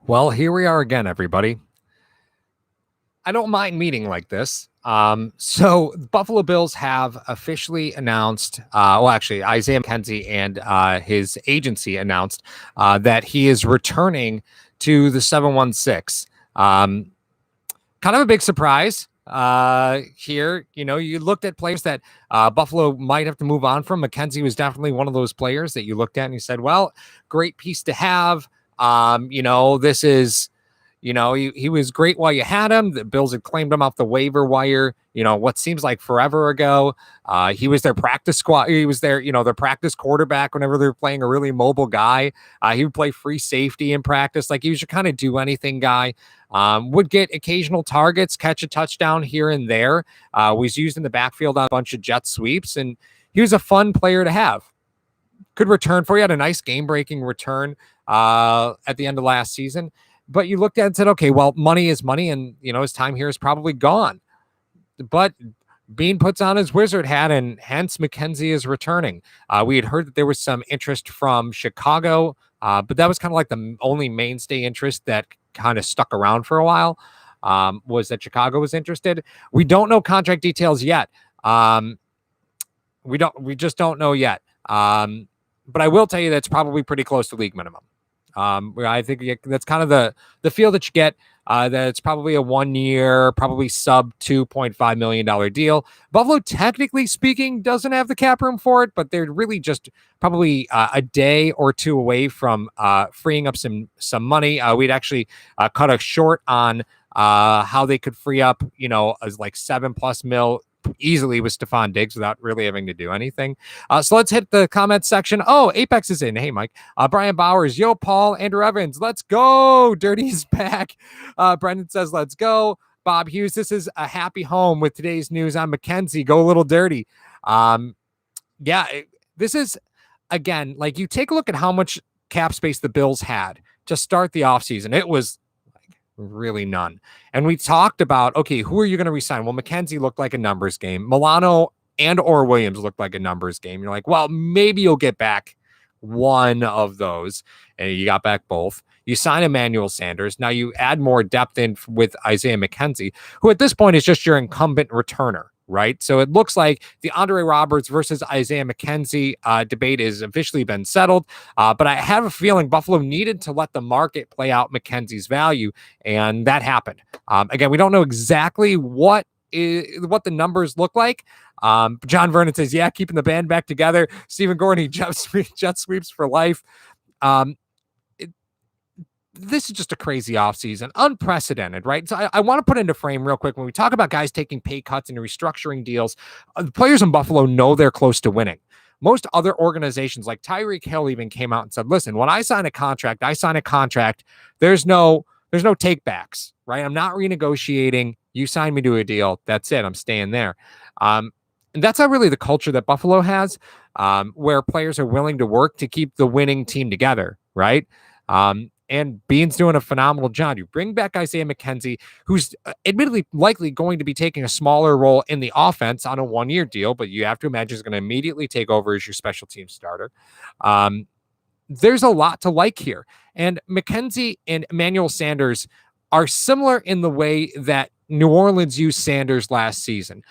Well, here we are again, everybody. I don't mind meeting like this. So Buffalo Bills have officially announced, actually, Isaiah McKenzie and his agency announced that he is returning to the 716. Kind of a big surprise here. You know, you looked at players that Buffalo might have to move on from. McKenzie was definitely one of those players that you looked at and you said, well, great piece to have. This is he was great while you had him. The Bills had claimed him off the waiver wire, what seems like forever ago. He was their practice squad. He was their practice quarterback whenever they were playing a really mobile guy. He would play free safety in practice. Like, he was your kind of do anything guy. Would get occasional targets, catch a touchdown here and there. Was used in the backfield on a bunch of jet sweeps, and he was a fun player to have. Could return for you. Had a nice game-breaking return at the end of last season. But you looked at it and said, okay, well, money is money, and his time here is probably gone. But Bean puts on his wizard hat, and hence McKenzie is returning. We had heard that there was some interest from Chicago, but that was kind of like the only mainstay interest that kind of stuck around for a while. Was that Chicago was interested. We don't know contract details yet. We just don't know yet. But I will tell you that it's probably pretty close to league minimum. I think that's kind of the feel that you get, that it's probably a 1 year, probably sub $2.5 million deal. Buffalo, technically speaking, doesn't have the cap room for it, but they're really just probably a day or two away from freeing up some money. We'd actually cut a short on how they could free up, as like $7+ million easily with Stephon Diggs without really having to do anything. So let's hit the comments section. Oh, Apex is in. Hey, Mike. Brian Bowers. Yo, Paul. Andrew Evans. Let's go. Dirty's back. Brendan says, let's go. Bob Hughes. This is a happy home with today's news on McKenzie. Go a little dirty. This is, again, like, you take a look at how much cap space the Bills had to start the offseason. It was really none. And we talked about, okay, who are you going to resign? Well, McKenzie looked like a numbers game. Milano and or Williams looked like a numbers game. You're like, well, maybe you'll get back one of those. And you got back both. You sign Emmanuel Sanders. Now you add more depth in with Isaiah McKenzie, who at this point is just your incumbent returner, right? So it looks like the Andre Roberts versus Isaiah McKenzie debate has officially been settled. But I have a feeling Buffalo needed to let the market play out McKenzie's value, and that happened. Again, we don't know exactly what the numbers look like. John Vernon says, yeah, keeping the band back together. Stephen Gorney, jet sweeps for life. This is just a crazy offseason, unprecedented, right? So I want to put into frame real quick when we talk about guys taking pay cuts and restructuring deals. The players in Buffalo know they're close to winning. Most other organizations, like Tyreek Hill, even came out and said, listen, when I sign a contract, there's no takebacks, right? I'm not renegotiating. You sign me to a deal. That's it. I'm staying there. And that's not really the culture that Buffalo has, where players are willing to work to keep the winning team together, right? And Bean's doing a phenomenal job. You bring back Isaiah McKenzie, who's admittedly likely going to be taking a smaller role in the offense on a 1 year deal, but you have to imagine he's going to immediately take over as your special team starter. There's a lot to like here. And McKenzie and Emmanuel Sanders are similar in the way that New Orleans used Sanders last season.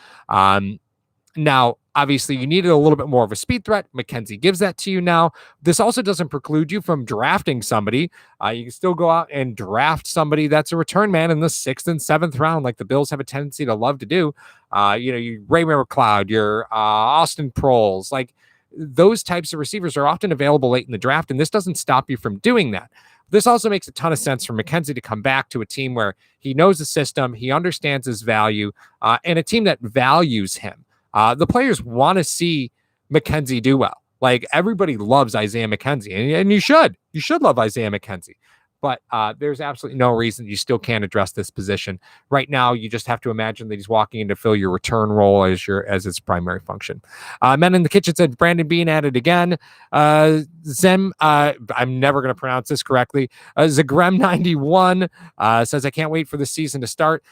Now, obviously, you needed a little bit more of a speed threat. McKenzie gives that to you now. This also doesn't preclude you from drafting somebody. You can still go out and draft somebody that's a return man in the 6th and 7th round, like the Bills have a tendency to love to do. You Raymond McLeod, your Austin Proles, like those types of receivers are often available late in the draft, and this doesn't stop you from doing that. This also makes a ton of sense for McKenzie to come back to a team where he knows the system, he understands his value, and a team that values him. The players want to see McKenzie do well. Like, everybody loves Isaiah McKenzie, and you should love Isaiah McKenzie. But there's absolutely no reason you still can't address this position. Right now, you just have to imagine that he's walking in to fill your return role as its primary function. Men in the Kitchen said Brandon Bean at it again. Zem, I'm never going to pronounce this correctly. Zagrem91 says, I can't wait for the season to start.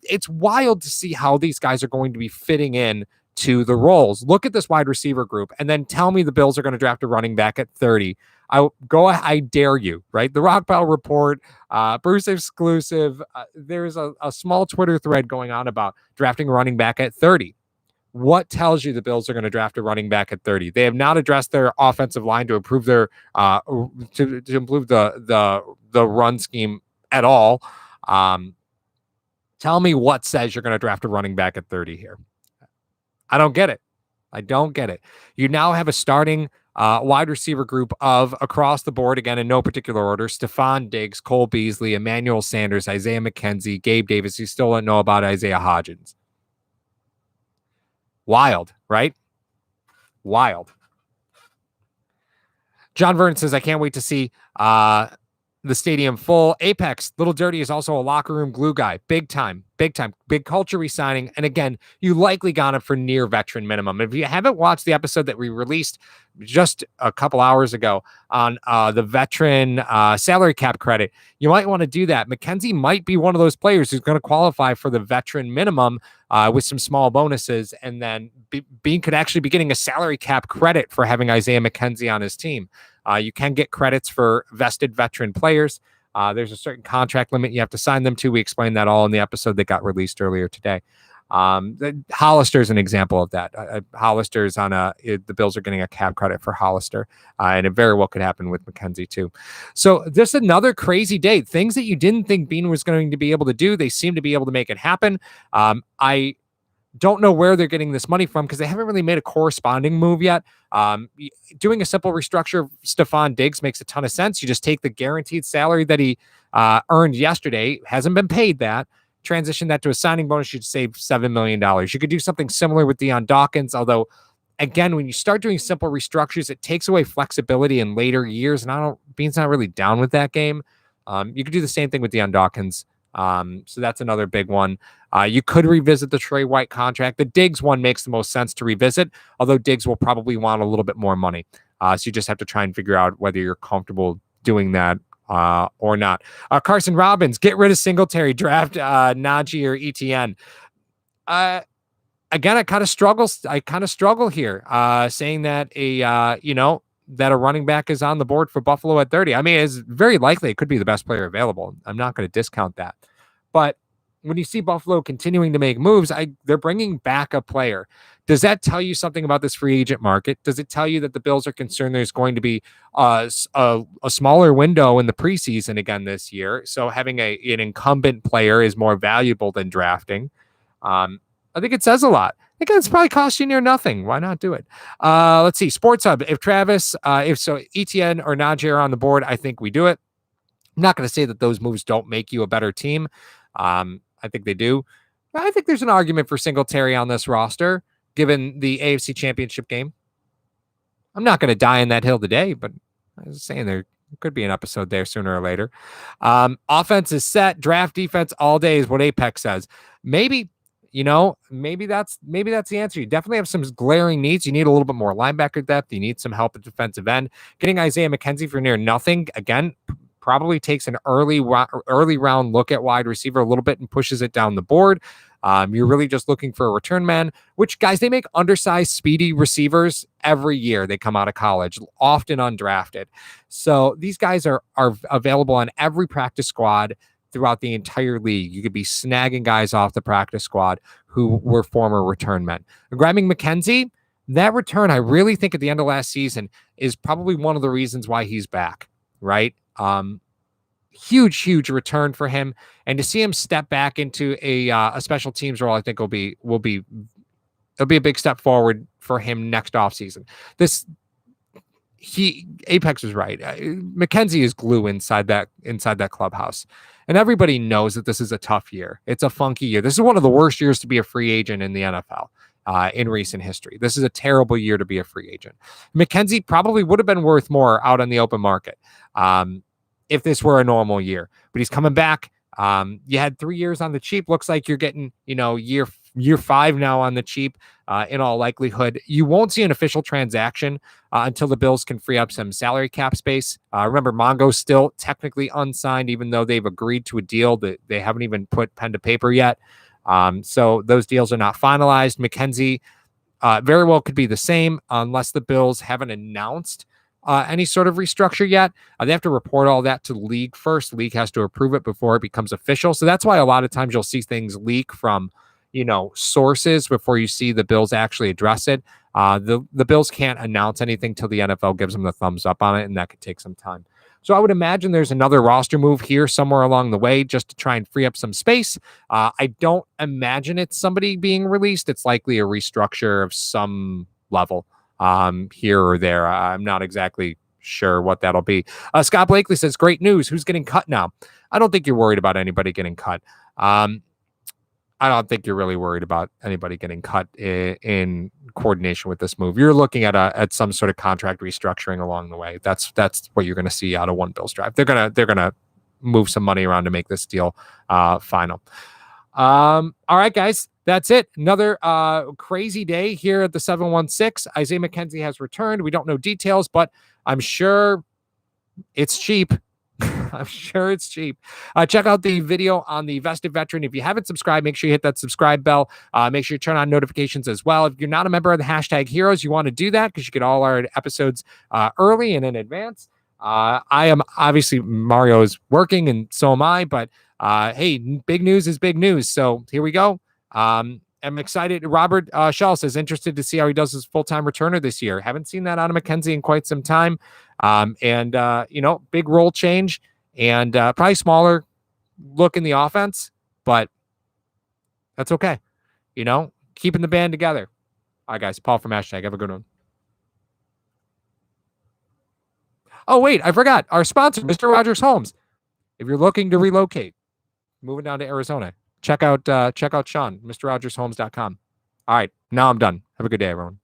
It's wild to see how these guys are going to be fitting in to the roles. Look at this wide receiver group and then tell me the Bills are going to draft a running back at 30. I dare you, right? The Rockpile Report, Bruce exclusive. There's a small Twitter thread going on about drafting a running back at 30. What tells you the Bills are going to draft a running back at 30? They have not addressed their offensive line to improve their to improve the run scheme at all. Tell me what says you're going to draft a running back at 30 here. I don't get it. You now have a starting wide receiver group of across the board, again, in no particular order: Stephon Diggs, Cole Beasley, Emmanuel Sanders, Isaiah McKenzie, Gabe Davis. You still don't know about Isaiah Hodgins. Wild, right? Wild. John Vernon says, I can't wait to see the stadium full. Apex, Little Dirty is also a locker room glue guy. Big time, big culture resigning. And again, you likely got him for near veteran minimum. If you haven't watched the episode that we released just a couple hours ago on the veteran salary cap credit, you might want to do that. McKenzie might be one of those players who's going to qualify for the veteran minimum with some small bonuses. And then Bean could actually be getting a salary cap credit for having Isaiah McKenzie on his team. You can get credits for vested veteran players. There's a certain contract limit you have to sign them to. We explained that all in the episode that got released earlier today. Hollister's an example of that. Hollister's on the Bills are getting a cap credit for Hollister, and it very well could happen with McKenzie too. So this is another crazy day. Things that you didn't think Bean was going to be able to do, they seem to be able to make it happen. I don't know where they're getting this money from because they haven't really made a corresponding move yet. Doing a simple restructure of Stephon Diggs makes a ton of sense. You just take the guaranteed salary that he earned yesterday, hasn't been paid that, transition that to a signing bonus, you'd save $7 million. You could do something similar with Deion Dawkins, although, again, when you start doing simple restructures, it takes away flexibility in later years, and Bean's not really down with that game. You could do the same thing with Deion Dawkins. So that's another big one. You could revisit the Trey White contract. The Diggs one makes the most sense to revisit, although Diggs will probably want a little bit more money. So you just have to try and figure out whether you're comfortable doing that or not. Carson Robbins, get rid of Singletary, draft Najee or ETN. Again, I kind of struggle here saying that that a running back is on the board for Buffalo at 30. I mean, it's very likely it could be the best player available. I'm not going to discount that. But when you see Buffalo continuing to make moves, they're bringing back a player. Does that tell you something about this free agent market? Does it tell you that the Bills are concerned there's going to be a smaller window in the preseason again this year? So having an incumbent player is more valuable than drafting. I think it says a lot. I think it's probably cost you near nothing. Why not do it? Let's see. Sports Hub. If Travis, ETN or Najee are on the board, I think we do it. I'm not going to say that those moves don't make you a better team. I think they do. I think there's an argument for Singletary on this roster, given the AFC Championship game. I'm not going to die on that hill today, but I was saying there could be an episode there sooner or later. Offense is set. Draft defense all day is what Apex says. Maybe that's the answer. You definitely have some glaring needs. You need a little bit more linebacker depth. You need some help at defensive end. Getting Isaiah McKenzie for near nothing, again, probably takes an early round look at wide receiver a little bit and pushes it down the board. You're really just looking for a return man, which, guys, they make undersized, speedy receivers every year. They come out of college, often undrafted. So these guys are available on every practice squad throughout the entire league. You could be snagging guys off the practice squad who were former return men. Grabbing McKenzie, that return, I really think at the end of last season is probably one of the reasons why he's back, right? Huge return for him, and to see him step back into a special teams role, I think it'll be a big step forward for him next offseason. Apex was right. McKenzie is glue inside that clubhouse, and everybody knows that this is a tough year. It's a funky year. This is one of the worst years to be a free agent in the NFL. In recent history. This is a terrible year to be a free agent. McKenzie probably would have been worth more out on the open market if this were a normal year, but he's coming back. You had 3 years on the cheap. Looks like you're getting, year 5 now on the cheap. In all likelihood, you won't see an official transaction until the Bills can free up some salary cap space. Remember, Mongo's still technically unsigned, even though they've agreed to a deal that they haven't even put pen to paper yet. So those deals are not finalized. McKenzie, very well could be the same unless the Bills haven't announced any sort of restructure yet. They have to report all that to the league first. The league has to approve it before it becomes official. So that's why a lot of times you'll see things leak from, sources before you see the Bills actually address it. The Bills can't announce anything till the NFL gives them the thumbs up on it, and that could take some time. So I would imagine there's another roster move here somewhere along the way just to try and free up some space. I don't imagine it's somebody being released. It's likely a restructure of some level here or there. I'm not exactly sure what that'll be. Scott Blakely says, great news. Who's getting cut now? I don't think you're worried about anybody getting cut. I don't think you're really worried about anybody getting cut in coordination with this move. You're looking at some sort of contract restructuring along the way. That's what you're going to see out of one Bills drive. They're gonna move some money around to make this deal final. All right, guys, that's it. Another crazy day here at the 716. Isaiah McKenzie has returned. We don't know details, but I'm sure it's cheap. I'm sure it's cheap. Check out the video on the vested veteran. If you haven't subscribed, make sure you hit that subscribe bell. Make sure you turn on notifications as well. If you're not a member of the hashtag Heroes, you want to do that because you get all our episodes early and in advance. I am obviously, Mario is working and so am I, but hey, big news is big news. So here we go. I'm excited. Robert Schell says, interested to see how he does his full-time returner this year. Haven't seen that out of McKenzie in quite some time. Big role change and probably smaller look in the offense, but that's okay. Keeping the band together. All right, guys. Paul from hashtag. Have a good one. Oh, wait, I forgot. Our sponsor, Mr. Rogers Homes. If you're looking to relocate, moving down to Arizona, check out Sean, MrRogersHomes.com. All right, now I'm done. Have a good day, everyone.